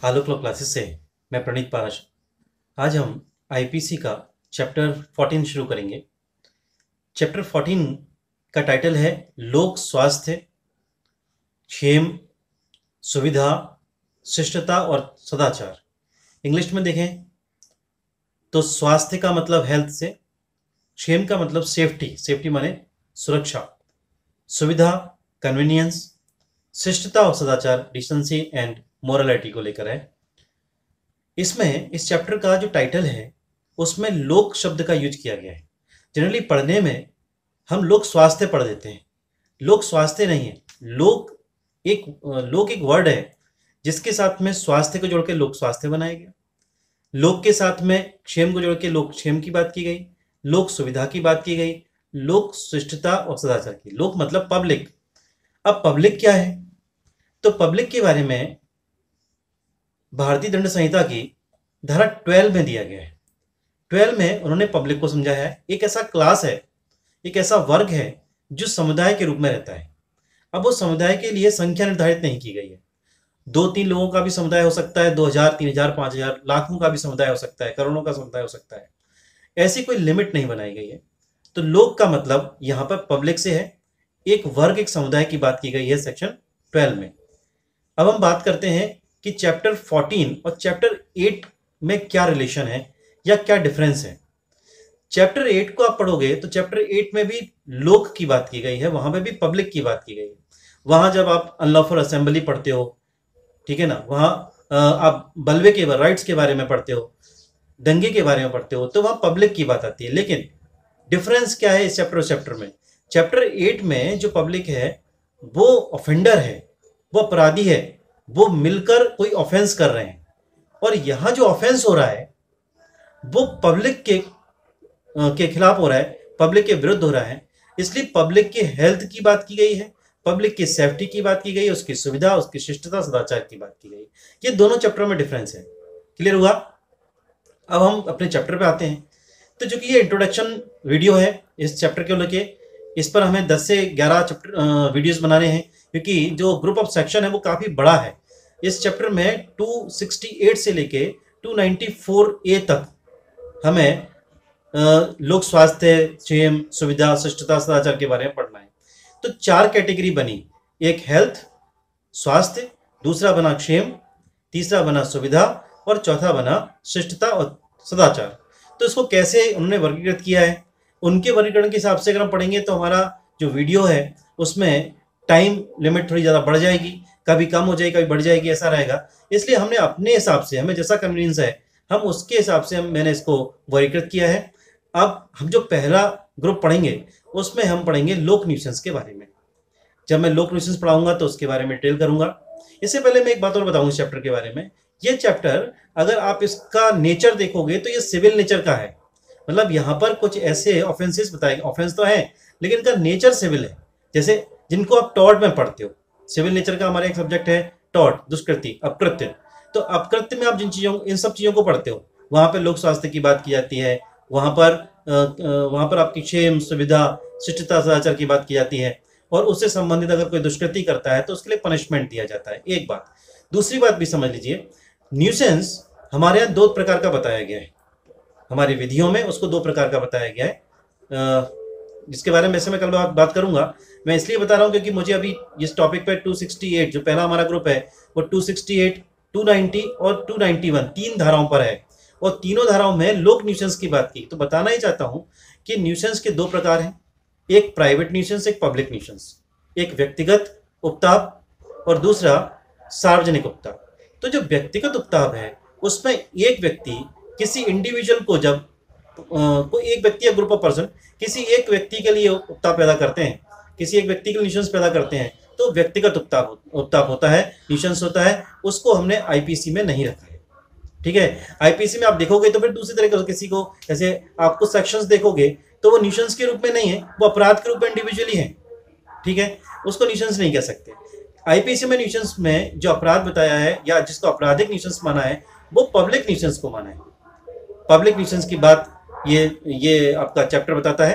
आलोक law classes से मैं प्रणीत पारश। आज हम आईपीसी का चैप्टर 14 शुरू करेंगे। चैप्टर 14 का टाइटल है लोक स्वास्थ्य, क्षेम, सुविधा, शिष्टता और सदाचार। इंग्लिश में देखें तो स्वास्थ्य का मतलब हेल्थ से, क्षेम का मतलब सेफ्टी, सेफ्टी माने सुरक्षा, सुविधा कन्वीनियंस, शिष्टता और सदाचार डिसेंसी एंड मोरालिटी को लेकर है। इसमें इस चैप्टर का जो टाइटल है उसमें लोक शब्द का यूज किया गया है। जनरली पढ़ने में हम लोक स्वास्थ्य पढ़ देते हैं, लोक स्वास्थ्य नहीं है। लोक एक वर्ड है जिसके साथ में स्वास्थ्य को जोड़ के लोक स्वास्थ्य बनाया गया। लोक के साथ में क्षेम को जोड़ के लोक क्षेम की बात की गई, लोक सुविधा की बात की गई, लोक शिष्टता और सदाचार की। लोक मतलब पब्लिक। अब पब्लिक क्या है? तो पब्लिक के बारे में भारतीय दंड संहिता की धारा 12 में दिया गया है। 12 में उन्होंने पब्लिक को समझाया है एक ऐसा क्लास है, एक ऐसा वर्ग है जो समुदाय के रूप में रहता है। अब वो समुदाय के लिए संख्या निर्धारित नहीं की गई है। 2-3 लोगों का भी समुदाय हो सकता है, 2000, 3000, 5000, लाखों का भी समुदाय हो सकता है, करोड़ों का समुदाय हो सकता है। ऐसी कोई लिमिट नहीं बनाई गई है। तो लोक का मतलब यहां पर पब्लिक से है, एक वर्ग, एक समुदाय की बात की गई है सेक्शन 12 में। अब हम बात करते हैं कि चैप्टर 14 और चैप्टर 8 में क्या रिलेशन है या क्या डिफरेंस है। चैप्टर 8 को आप पढ़ोगे तो चैप्टर 8 में भी लोक की बात की गई है, वहां पे भी पब्लिक की बात की गई है। वहां जब आप अनलॉफुल असेंबली पढ़ते हो, ठीक है ना, वहां आप बलवे के राइट्स के बारे में पढ़ते हो, दंगे के बारे में पढ़ते हो, तो वहां पब्लिक की बात आती है। लेकिन डिफरेंस क्या है इस चैप्टर और चैप्टर में? चैप्टर 8 में जो पब्लिक है वो ऑफेंडर है, वो अपराधी है, वो मिलकर कोई ऑफेंस कर रहे हैं। और यहां जो ऑफेंस हो रहा है वो पब्लिक के खिलाफ हो रहा है, पब्लिक के विरुद्ध हो रहा है। इसलिए पब्लिक की हेल्थ की बात की गई है, पब्लिक की सेफ्टी की बात की गई है, उसकी सुविधा, उसकी शिष्टता, सदाचार की बात की गई। ये दोनों चैप्टर में डिफरेंस है। क्लियर हुआ? अब हम अपने चैप्टर पे आते हैं। तो जो कि ये इंट्रोडक्शन वीडियो है इस चैप्टर के लेके, इस पर हमें 10 से 11 चैप्टर वीडियोस बनाने हैं, क्योंकि जो ग्रुप ऑफ सेक्शन है वो काफी बड़ा है। इस चैप्टर में 268 से लेके 294 ए तक हमें लोक स्वास्थ्य, क्षेम, सुविधा, शिष्टता, सदाचार के बारे में पढ़ना है। तो 4 कैटेगरी बनी, एक हेल्थ स्वास्थ्य, दूसरा बना क्षेम, तीसरा बना सुविधा और चौथा बना शिष्टता और सदाचार। तो इसको कैसे उन्होंने वर्गीकृत किया है, उनके वर्गीकरण के हिसाब से अगर हम पढ़ेंगे तो हमारा जो वीडियो है उसमें टाइम लिमिट थोड़ी ज़्यादा बढ़ जाएगी, कभी कम हो जाएगी, कभी बढ़ जाएगी, ऐसा रहेगा। इसलिए हमने अपने हिसाब से, हमें जैसा कन्वीनियंस है हम उसके हिसाब से मैंने इसको वर्गीकृत किया है। अब हम जो पहला ग्रुप पढ़ेंगे उसमें हम पढ़ेंगे लोक न्यूसेंस के बारे में। जब मैं लोक न्यूसेंस पढ़ाऊंगा तो उसके बारे में डिटेल करूंगा। इससे पहले मैं एक बात और बताऊं इस चैप्टर के बारे में। ये चैप्टर अगर आप इसका नेचर देखोगे तो ये सिविल नेचर का है। मतलब यहाँ पर कुछ ऐसे ऑफेंसेस बताए, ऑफेंस तो है लेकिन इनका नेचर सिविल है। जैसे जिनको आप टॉर्ट में पढ़ते हो, सिविल नेचर का हमारा एक सब्जेक्ट है टॉर्ट, दुष्कृति, अपकृत्य। तो अपकृत्य में आप इन सब चीजों को पढ़ते हो, वहां पर लोक स्वास्थ्य की बात की जाती है, वहां पर आपकी क्षेम, सुविधा, शिष्टता, सदाचार की बात की जाती है, और उससे संबंधित अगर कोई दुष्कृति करता है तो उसके लिए पनिशमेंट दिया जाता है। एक बात। दूसरी बात भी समझ लीजिए, न्यूसेंस हमारे यहाँ 2 प्रकार का बताया गया है, हमारी विधियों में उसको 2 प्रकार का बताया गया है, जिसके बारे में वैसे मैं कल बात करूंगा। मैं इसलिए बता रहा हूं क्योंकि मुझे अभी इस टॉपिक पे 268 जो पहला हमारा ग्रुप है वो 268, 290 और 291 3 धाराओं पर है, और तीनों धाराओं में लोक न्यूसेंस की बात की। तो बताना ही चाहता हूं कि न्यूसेंस के 2 प्रकार हैं, एक प्राइवेट न्यूसेंस, एक पब्लिक न्यूसेंस। एक व्यक्तिगत उपताप और दूसरा सार्वजनिक उपताप। तो जो व्यक्तिगत उपताप है उसमें एक व्यक्ति किसी इंडिविजुअल को, जब कोई एक व्यक्ति या ग्रुप ऑफ पर्सन किसी एक व्यक्ति के लिए उपताप पैदा करते हैं, किसी एक व्यक्ति के लिए न्यूसेंस पैदा करते हैं, तो व्यक्तिगत उपताप होता है, न्यूसेंस होता है। उसको हमने आईपीसी में नहीं रखा है। ठीक है, आईपीसी में आप देखोगे तो फिर दूसरी तरीके से किसी को, जैसे आपको सेक्शंस देखोगे तो वो न्यूसेंस के रूप में नहीं है, वो अपराध के रूप में इंडिविजुअली है। ठीक है, उसको न्यूसेंस नहीं कह सकते। आईपीसी में न्यूसेंस में जो अपराध बताया है या जिसको आपराधिक न्यूसेंस माना है वो पब्लिक न्यूसेंस को माना है। पब्लिक न्यूसेंस की बात ये आपका चैप्टर बताता है।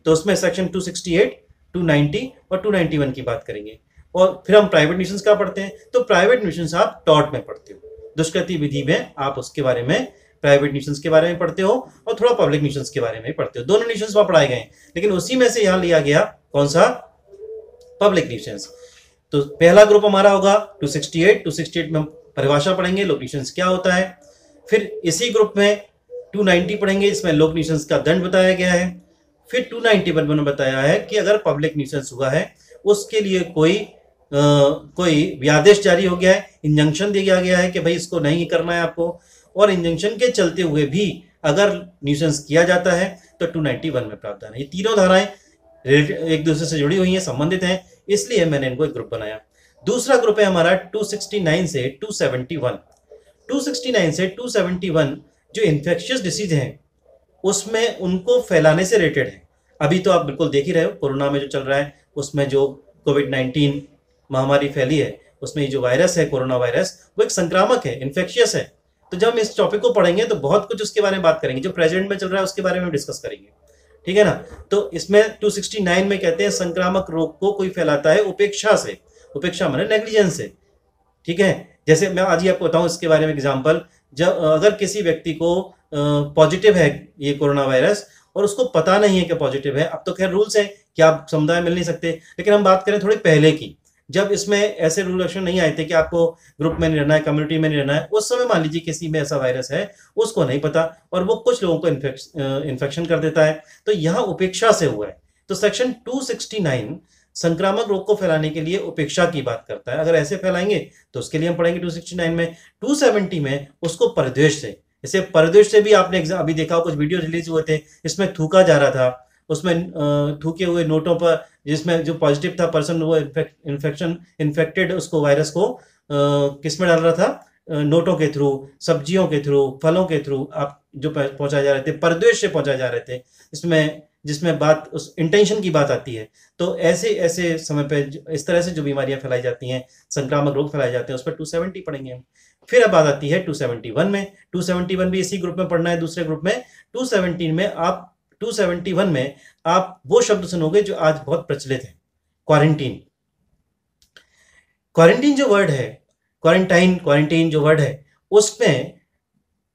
तो उसमें सेक्शन 268, 290 और 291 की बात करेंगे। और फिर हम प्राइवेट न्यूसेंस क्या पढ़ते हैं, तो प्राइवेट न्यूसेंस आप टॉर्ट में पढ़ते हो, दुष्कृति विधि में आप उसके बारे में, प्राइवेट न्यूसेंस के बारे में पढ़ते हो और थोड़ा पब्लिक न्यूसेंस के बारे में पढ़ते हो। दोनों न्यूसेंस वहां पढ़ाए गए, लेकिन उसी में से यहां लिया गया कौन सा, पब्लिक न्यूसेंस। तो पहला ग्रुप हमारा होगा 268। 268 में हम परिभाषा पढ़ेंगे, लोक न्यूसेंस क्या होता है। फिर इसी ग्रुप में 290 पढ़ेंगे, इसमें लोक न्यूसेंस का दंड बताया गया है। फिर 291 में बताया है कि अगर पब्लिक न्यूसेंस हुआ है उसके लिए कोई आदेश जारी हो गया है, इंजंक्शन दिया गया है कि भाई इसको नहीं करना है आपको, और इंजंक्शन के चलते हुए भी अगर न्यूसेंस किया जाता है तो 291 में प्रावधान है। ये तीनों धाराएं एक दूसरे से जुड़ी हुई हैं, संबंधित हैं, इसलिए मैंने इनको एक ग्रुप बनाया। दूसरा ग्रुप है हमारा 269 से 271। 269 से 271 जो इन्फेक्शियस डिसीज हैं उसमें उनको फैलाने से रिलेटेड है। अभी तो आप बिल्कुल देख ही रहे हो, कोरोना में जो चल रहा है उसमें जो कोविड-19 महामारी फैली है उसमें ये जो वायरस है, कोरोना वायरस, वो एक संक्रामक है, इन्फेक्शियस है। तो जब हम इस टॉपिक को पढ़ेंगे तो बहुत कुछ उसके बारे में बात करेंगे, जो प्रेजेंट में चल रहा है उसके बारे में डिस्कस करेंगे, ठीक है ना। तो इसमें 269 में कहते हैं संक्रामक रोग को कोई फैलाता है उपेक्षा से, उपेक्षा माने नेग्लिजेंस से, ठीक है। जैसे मैं आज ही आपको बताऊं इसके बारे में एग्जांपल, जब अगर किसी व्यक्ति को पॉजिटिव है ये कोरोना वायरस और उसको पता नहीं है कि पॉजिटिव है, अब तो खैर रूल्स हैं कि आप समुदाय मिल नहीं सकते, लेकिन हम बात करें थोड़ी पहले की, जब इसमें ऐसे रूल एक्शन नहीं आए थे कि आपको ग्रुप में नहीं रहना है, कम्युनिटी में नहीं रहना है, उस समय मान लीजिए किसी में ऐसा वायरस है, उसको नहीं पता और वो कुछ लोगों को इन्फेक्शन कर देता है, तो यहां उपेक्षा से हुआ है। तो सेक्शन 269 संक्रामक रोग को फैलाने के लिए उपेक्षा की बात करता है। अगर ऐसे फैलाएंगे तो उसके लिए हम पढ़ेंगे 269 में। 270 में उसको परिद्वेष से, जैसे परिद्वेष से भी आपने अभी देखा, कुछ वीडियो रिलीज हुए थे, इसमें थूका जा रहा था, उसमें थूके हुए नोटों पर जिसमें जो पॉजिटिव था पर्सन वो इन्फेक्टेड उसको वायरस को किस में डाल रहा था, नोटों के थ्रू, सब्जियों के थ्रू, फलों के थ्रू आप जो पहुंचाए जा रहे थे, परिद्वेष से पहुंचाए जा रहे थे, इसमें जिसमें बात उस इंटेंशन की बात आती है। तो ऐसे ऐसे समय पे इस तरह से जो बीमारियां फैलाई जाती हैं, संक्रामक रोग फैलाए जाते हैं, उस पर 270 पढ़ेंगे हम। फिर अब बात आती है 271 में। 271 भी इसी ग्रुप में पढ़ना है, दूसरे ग्रुप में। 271 में आप वो शब्द सुनोगे जो आज बहुत प्रचलित है, क्वारंटीन। क्वारंटीन जो वर्ड है, क्वारंटीन जो वर्ड है, उसमें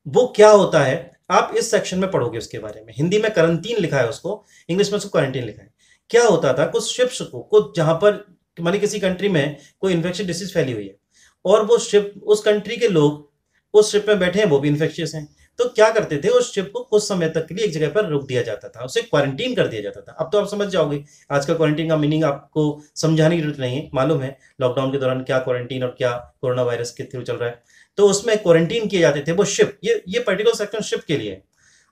वो क्या होता है आप इस सेक्शन में पढ़ोगे उसके बारे में। हिंदी में करंटीन लिखा है उसको, इंग्लिश में उसको क्वारंटीन लिखा है। क्या होता था, कुछ शिप्स को जहां पर मानी किसी कंट्री में कोई इन्फेक्शियस डिसीज फैली हुई है और वो शिप, उस कंट्री के लोग उस शिप में बैठे हैं, वो भी इन्फेक्शियस हैं, तो क्या करते थे, उस शिप को कुछ समय तक के लिए एक जगह पर रोक दिया जाता था, उसे क्वारंटीन कर दिया जाता था। अब तो आप समझ जाओगे, आज का क्वारंटीन का मीनिंग आपको समझाने की जरूरत नहीं है, मालूम है लॉकडाउन के दौरान क्या क्वारंटीन और क्या कोरोना वायरस के थ्रू चल रहा है। तो उसमें क्वारंटीन किए जाते थे वो शिप, ये पर्टिकुलर सेक्शन शिप के लिए है।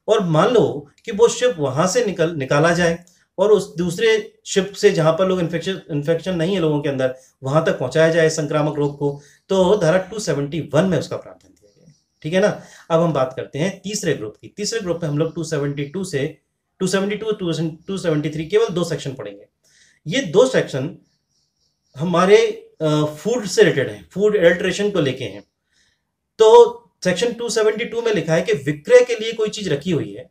और मान लो कि वो शिप वहां से निकाला जाए और उस दूसरे शिप से जहां पर लोग इन्फेक्शन नहीं है लोगों के अंदर, वहां तक पहुंचाया जाए संक्रामक रोग को, तो धारा 271 में उसका प्रावधान दिया गया है, ठीक है ना। अब हम बात करते हैं तीसरे ग्रुप की। तीसरे ग्रुप में हम लोग 272 से 273 केवल 2 सेक्शन पढ़ेंगे। ये 2 सेक्शन हमारे फूड से रिलेटेड है, फूड एडल्ट्रेशन को लेके हैं। तो सेक्शन 272 में लिखा है कि विक्रय के लिए कोई चीज रखी हुई है,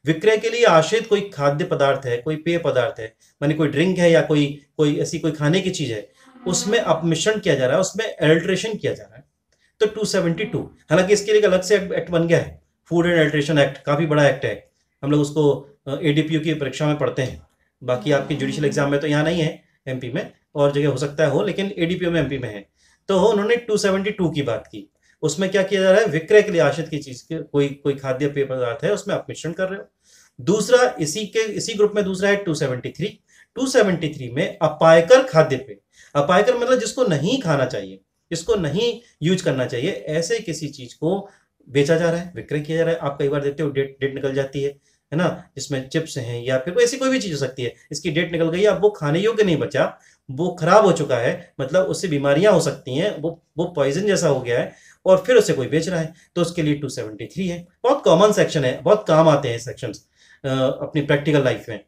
विक्रय के लिए आश्रित कोई खाद्य पदार्थ है, कोई पेय पदार्थ है, माने कोई ड्रिंक है या कोई ऐसी कोई खाने की चीज है, उसमें अपमिश्रण किया जा रहा है, उसमें एडल्ट्रेशन किया जा रहा है, तो 272। हालांकि इसके लिए अलग से एक्ट बन गया है, फूड एंड एडल्ट्रेशन एक्ट, काफी बड़ा एक्ट है, हम लोग उसको एडीपीयू की परीक्षा में पढ़ते हैं। बाकी आपके जुडिशियल एग्जाम में तो यहाँ नहीं है, एमपी में और जगह हो सकता है हो, लेकिन एडीपीयू में एमपी में है। तो उन्होंने 272 की बात की, उसमें क्या किया जा रहा है, विक्रय के लिए आश्रित की चीज के कोई खाद्य पेय पदार्थ है उसमें आप मिश्रण कर रहे हो। दूसरा इसी ग्रुप में दूसरा है 273। 273 में अपायकर खाद्य पेय, अपायकर मतलब जिसको नहीं खाना चाहिए, जिसको नहीं यूज करना चाहिए, ऐसे किसी चीज को बेचा जा रहा है, विक्रय किया जा रहा है। आप कई बार देखते हो डेट निकल जाती है ना, जिसमें चिप्स हैं या फिर ऐसी कोई भी चीज हो सकती है, इसकी डेट निकल गई, अब वो खाने योग्य नहीं बचा, वो खराब हो चुका है, मतलब उससे बीमारियां हो सकती हैं, वो पॉइजन जैसा हो गया है और फिर उसे कोई बेच रहा है, तो उसके लिए 273 है। बहुत कॉमन सेक्शन है, बहुत काम आते हैं सेक्शंस अपनी प्रैक्टिकल लाइफ में।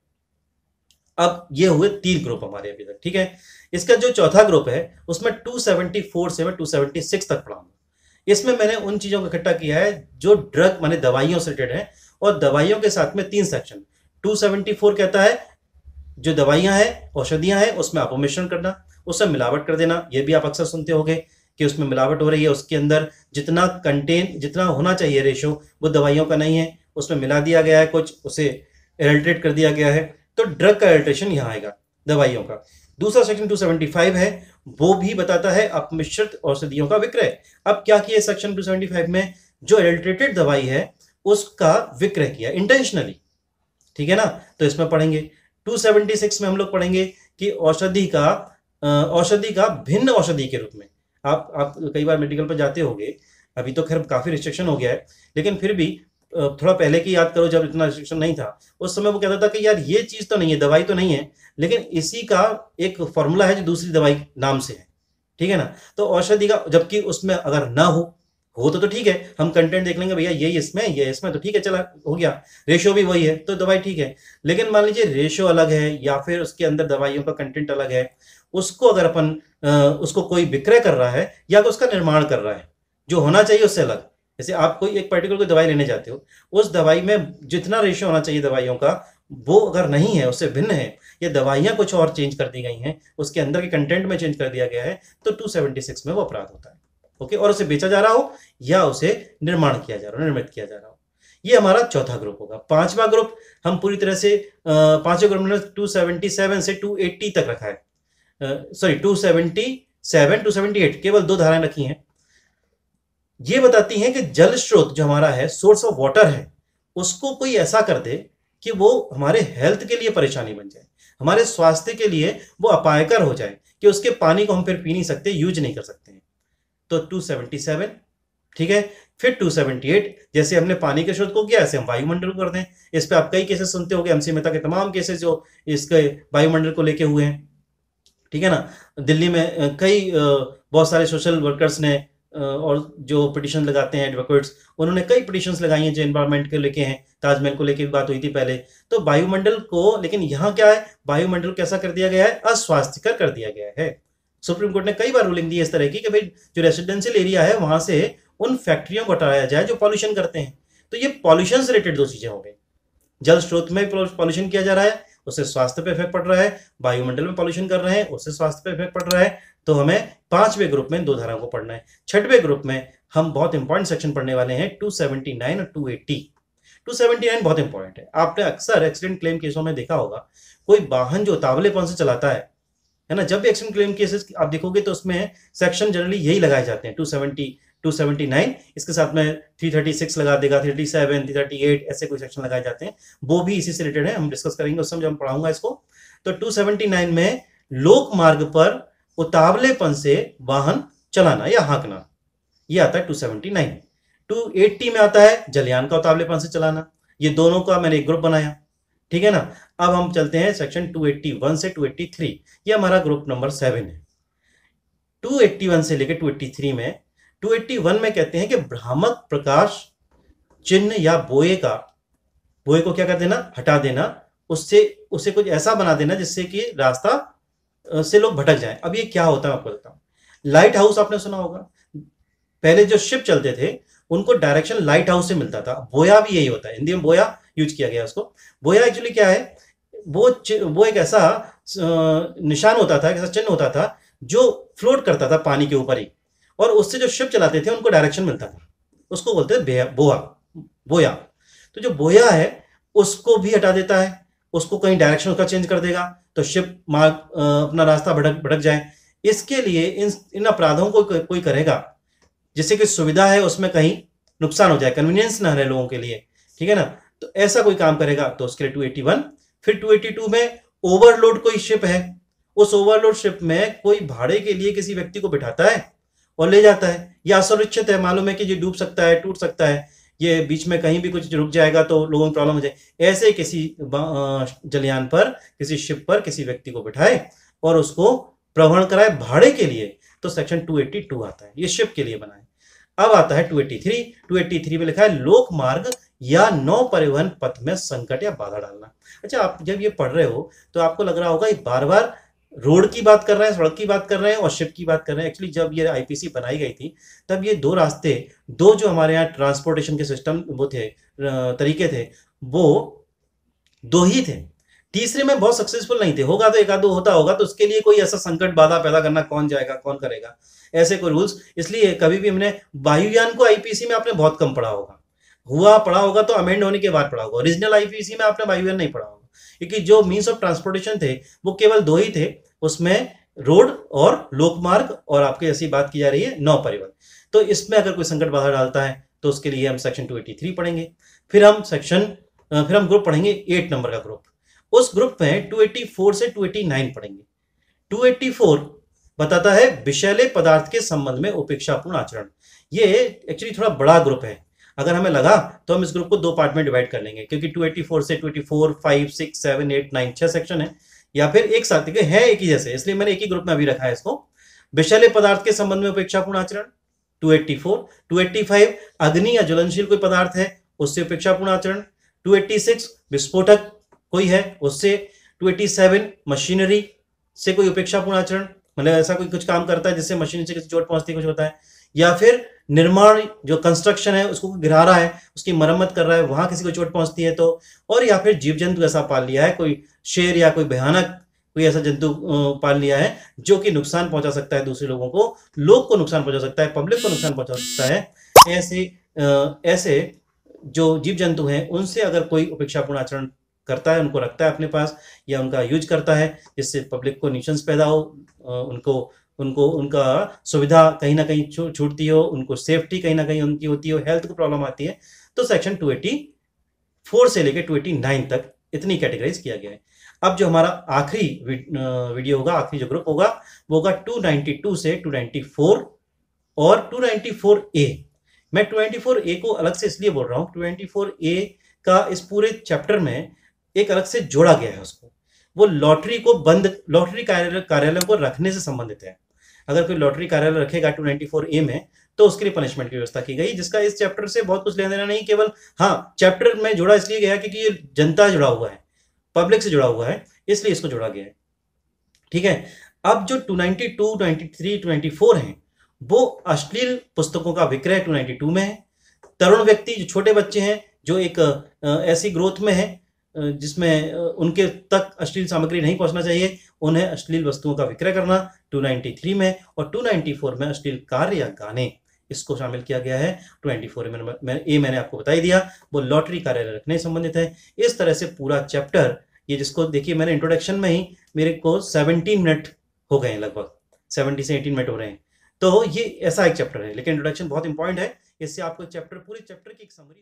अब ये हुए 3 ग्रुप हमारे अभी तक, ठीक है। इसका जो चौथा ग्रुप है उसमें 274 से मैं 276 तक पढ़ाऊंगा। इसमें मैंने उन चीजों को इकट्ठा किया है जो ड्रग माने दवाइयों से रिलेटेड है, और दवाइयों के साथ में 3 सेक्शन। 274 कहता है जो दवाइयां हैं, औषधियां हैं, उसमें अपमिश्रण करना, उसमें मिलावट कर देना, ये भी आप अक्सर सुनते होंगे। कि उसमें मिलावट हो रही है, उसके अंदर जितना होना चाहिए रेशो वो दवाइयों का नहीं है, उसमें मिला दिया गया है कुछ, उसे एडल्ट्रेट कर दिया गया है, तो ड्रग का एडल्ट्रेशन यहाँ आएगा दवाइयों का। दूसरा सेक्शन 275 है, वो भी बताता है अपमिश्रित औषधियों का विक्रय। अब क्या किया सेक्शन 275 में, जो एडल्ट्रेटेड दवाई है उसका विक्रय किया इंटेंशनली, ठीक है ना, तो इसमें पढ़ेंगे। 276 में हम लोग पढ़ेंगे कि औषधि का भिन्न औषधि के रूप में, आप कई बार मेडिकल पर जाते होंगे, अभी तो खैर काफी रिस्ट्रिक्शन हो गया है, लेकिन फिर भी थोड़ा पहले की याद करो, जब इतना रिस्ट्रिक्शन नहीं था उस समय वो कहता था कि यार ये चीज तो नहीं है, दवाई तो नहीं है, लेकिन इसी का एक फॉर्मूला है जो दूसरी दवाई नाम से है, ठीक है ना। तो औषधि का, जबकि उसमें अगर ना हो तो ठीक है, हम कंटेंट देख लेंगे, भैया ये इसमें तो ठीक है, चला हो गया, रेशो भी वही है तो दवाई ठीक है। लेकिन मान लीजिए रेशो अलग है या फिर उसके अंदर दवाइयों का कंटेंट अलग है, उसको अगर अपन उसको कोई विक्रय कर रहा है या तो उसका निर्माण कर रहा है, जो होना चाहिए उससे अलग, जैसे आप कोई एक पर्टिकुलर कोई दवाई लेने जाते हो, उस दवाई में जितना रेशियो होना चाहिए दवाइयों का वो अगर नहीं है, उससे भिन्न है, या दवाइयां कुछ और चेंज कर दी गई हैं, उसके अंदर के कंटेंट में चेंज कर दिया गया है, तो 276 में वो अपराध होता है। ओके, और उसे बेचा जा रहा हो या उसे निर्माण किया जा रहा हो, निर्मित किया जा रहा हो। ये हमारा चौथा ग्रुप होगा। पांचवा ग्रुप हम पूरी तरह से पांचवें ग्रुप में 277 से 280 तक रखा है, सॉरी 277 278, केवल 2 धाराएं रखी हैं। ये बताती हैं कि जल स्रोत जो हमारा है, सोर्स ऑफ वाटर है, उसको कोई ऐसा कर दे कि वो हमारे हेल्थ के लिए परेशानी बन जाए, हमारे स्वास्थ्य के लिए वो अपायकर हो जाए, कि उसके पानी को हम फिर पी नहीं सकते, यूज नहीं कर सकते हैं। तो 277, ठीक है। फिर 278, जैसे हमने पानी के स्रोत को किया ऐसे हम वायुमंडल को कर दें। इस पे आप कई केसेस सुनते होंगे, एमसी मेहता के तमाम केसेस जो इसके वायुमंडल को लेके हुए हैं, ठीक है ना। दिल्ली में कई बहुत सारे सोशल वर्कर्स ने और जो पिटिशन लगाते हैं एडवोकेट्स, उन्होंने कई पिटिशंस लगाई हैं जो एनवायरमेंट के लेके हैं, ताजमहल को लेके भी बात हुई थी पहले। तो वायुमंडल को, लेकिन यहाँ क्या है, वायुमंडल कैसा कर दिया गया है, अस्वास्थ्यकर कर दिया गया है। सुप्रीम कोर्ट ने कई बार रूलिंग दी है इस तरह की कि भाई जो रेसिडेंशियल एरिया है वहां से उन फैक्ट्रियों को हटाया जाए जो पॉल्यूशन करते हैं। तो ये पॉल्यूशन से रिलेटेड 2 चीजें हो गई, जल स्रोत में पॉल्यूशन किया जा रहा है, उससे स्वास्थ्य पे इफेक्ट पड़ रहा है, वायुमंडल में पॉल्यूशन कर रहे हैं, उससे स्वास्थ्य पे इफेक्ट पड़ रहा है। तो हमें 5वें ग्रुप में 2 धाराओं को पढ़ना है। 6वें ग्रुप में हम बहुत इंपॉर्टेंट सेक्शन पढ़ने वाले हैं, 279 और 280। 279 बहुत इंपॉर्टेंट है। आपने अक्सर एक्सीडेंट क्लेम केसों में देखा होगा, कोई वाहन जो उतावलेपन से चलाता है ना, जब भी एक्सीडेंट क्लेम केसेस आप देखोगे तो उसमें सेक्शन जनरली यही लगाए जाते हैं, 270 279, इसके साथ में 336 लगा देगा, 337 338, ऐसे कोई सेक्शन लगाए जाते हैं, वो भी इसी से रिलेटेड है, हम डिस्कस करेंगे उस समय जब पढ़ाऊंगा इसको। तो 279 में लोक मार्ग पर उतावलेपन से वाहन चलाना या हाँकना, ये आता है 279। 280 में आता है जलयान का उतावलेपन से चलाना। ये दोनों का मैंने एक ग्रुप बनाया, ठीक है ना। अब हम चलते हैं सेक्शन 281 से 283, ये हमारा ग्रुप नंबर 7 है। 281 से लेकर 283 में, 281 में कहते हैं कि भ्रामक प्रकाश चिन्ह या बोए को क्या कर देना, हटा देना, उससे उसे कुछ ऐसा बना देना जिससे कि रास्ता से लोग भटक जाएं। अब ये क्या होता है आपको बताता हूं। लाइट हाउस आपने सुना होगा, पहले जो शिप चलते थे उनको डायरेक्शन लाइट हाउस से मिलता था। बोया भी यही होता है, हिंदी में बोया यूज किया गया उसको। बोया एक्चुअली क्या है, वो एक ऐसा निशान होता था, एक ऐसा चिन्ह होता था जो फ्लोट करता था पानी के ऊपर ही, और उससे जो शिप चलाते थे उनको डायरेक्शन मिलता था, उसको बोलते थे बोया। तो जो बोया है उसको भी हटा देता है, उसको कहीं डायरेक्शन उसका चेंज कर देगा तो शिप मार्ग अपना रास्ता भटक जाए। इसके लिए इन अपराधों को कोई करेगा जिससे कि सुविधा है उसमें कहीं नुकसान हो जाए, कन्वीनियंस ना रहे लोगों के लिए, ठीक है ना। तो ऐसा कोई काम करेगा तो उसके लिए 281। फिर 282 में ओवरलोड कोई शिप है, उस ओवरलोड शिप में कोई भाड़े के लिए किसी व्यक्ति को बिठाता है और ले जाता है, या असुरक्षित है, मालूम है कि ये डूब सकता है, टूट सकता है, ये बीच में कहीं भी कुछ रुक जाएगा तो लोगों को प्रॉब्लम हो जाए, ऐसे किसी जलयान पर, किसी शिप पर किसी व्यक्ति को बिठाए और उसको प्रवहन कराए भाड़े के लिए, तो सेक्शन 282 आता है, ये शिप के लिए बना है। अब आता है 283। 283 में लिखा है लोक मार्ग या नौ परिवहन पथ में संकट या बाधा डालना। अच्छा, आप जब ये पढ़ रहे हो तो आपको लग रहा होगा ये बार बार रोड की बात कर रहे हैं, सड़क की बात कर रहे हैं और शिप की बात कर रहे हैं। एक्चुअली जब ये आईपीसी बनाई गई थी तब ये 2 रास्ते, 2 जो हमारे यहाँ ट्रांसपोर्टेशन के सिस्टम वो थे, तरीके थे, वो 2 ही थे। तीसरे में बहुत सक्सेसफुल नहीं थे, होगा तो एक आध दो होता होगा, तो उसके लिए कोई ऐसा संकट बाधा पैदा करना, कौन जाएगा कौन करेगा, ऐसे कोई रूल्स। इसलिए कभी भी हमने वायुयान को आईपीसी में आपने बहुत कम पढ़ा होगा, हुआ पढ़ा होगा तो अमेंड होने के बाद पढ़ा होगा। ओरिजिनल आईपीसी में आपने वायुयान नहीं पढ़ा होगा, क्योंकि जो मीन्स ऑफ ट्रांसपोर्टेशन थे वो केवल दो ही थे, उसमें रोड और लोकमार्ग, और आपकी ऐसी बात की जा रही है नौ परिवहन। तो इसमें अगर कोई संकट बाधा डालता है तो उसके लिए हम सेक्शन 283 पढ़ेंगे। फिर हम ग्रुप पढ़ेंगे 8 नंबर का ग्रुप। उस ग्रुप में 284 से 289 पढ़ेंगे। 284 बताता है विषैले पदार्थ के संबंध में उपेक्षापूर्ण आचरण। ये एक्चुअली थोड़ा बड़ा ग्रुप है, अगर हमें लगा तो हम इस ग्रुप को दो पार्ट में डिवाइड कर लेंगे, क्योंकि 284 से 284 5 6 7 8 9 6 सेक्शन है, या फिर एक साथ है एक ही जैसे, इसलिए मैंने एक ही ग्रुप में अभी रखा है इसको। विषैले पदार्थ के संबंध में उपेक्षापूर्ण आचरण 284। 285 अग्नि या ज्वलनशील कोई पदार्थ है उससे उपेक्षापूर्ण आचरण। 286 विस्फोटक कोई है उससे। 287 मशीनरी से कोई उपेक्षापूर्ण आचरण, मतलब ऐसा कोई कुछ काम करता है जिससे मशीन से किसी चोट पहुंचती है, कुछ होता है। या फिर निर्माण, जो कंस्ट्रक्शन है उसको गिरा रहा है, उसकी मरम्मत कर रहा है, वहां किसी को चोट पहुंचती है तो। और या फिर जीव जंतु ऐसा पाल लिया है, कोई शेर या कोई भयानक कोई ऐसा जंतु पाल लिया है जो कि नुकसान पहुंचा सकता है दूसरे लोगों को, लोग को नुकसान पहुंचा सकता है, पब्लिक को नुकसान पहुंचा सकता है। ऐसे जो जीव जंतु हैं उनसे अगर कोई उपेक्षापूर्ण आचरण करता है, उनको रखता है अपने पास या उनका यूज करता है जिससे पब्लिक को न्यूसेंस पैदा हो, उनको उनको उनका सुविधा कहीं ना कहीं छूटती हो, उनको सेफ्टी कहीं ना कहीं उनकी होती हो, हेल्थ को प्रॉब्लम आती है, तो सेक्शन 284 से लेकर 289 तक इतनी कैटेगराइज किया गया है। अब जो हमारा आखिरी वीडियो होगा, आखिरी जो ग्रुप होगा वो होगा 292 से 294 और 294A। मैं 294A को अलग से इसलिए बोल रहा हूं, 294A का इस पूरे चैप्टर में एक अलग से जोड़ा गया है उसको। वो लॉटरी कार्यालयों को रखने से संबंधित है। अगर कोई लॉटरी कार्यालय रखेगा 294A में तो उसके लिए पनिशमेंट की व्यवस्था की गई, जिसका इस चैप्टर से बहुत कुछ लेना देना नहीं, केवल हाँ चैप्टर में जोड़ा इसलिए गया क्योंकि ये जनता जुड़ा हुआ है, पब्लिक से जुड़ा हुआ है, इसलिए इसको जोड़ा गया है। ठीक है। अब जो 292, 293, 294 हैं वो अश्लील पुस्तकों का विक्रय 292 में है। तरुण व्यक्ति, जो छोटे बच्चे हैं, जो एक ऐसी ग्रोथ में है जिसमें उनके तक अश्लील सामग्री नहीं पहुंचना चाहिए, उन्हें अश्लील वस्तुओं का विक्रय करना 293 में, और 294 में अश्लील कार्य या गाने, इसको शामिल किया गया है। 24 में मैंने आपको बता ही दिया, वो लॉटरी कार्यालय रखने से संबंधित है। इस तरह से पूरा चैप्टर, ये जिसको देखिए मैंने इंट्रोडक्शन में ही मेरे को 17 मिनट हो गए हैं, लगभग 70 से 18 मिनट हो रहे हैं। तो ये ऐसा एक चैप्टर है, लेकिन इंट्रोडक्शन बहुत इंपॉर्टेंट है, इससे आपको पूरे चैप्टर की एक समरी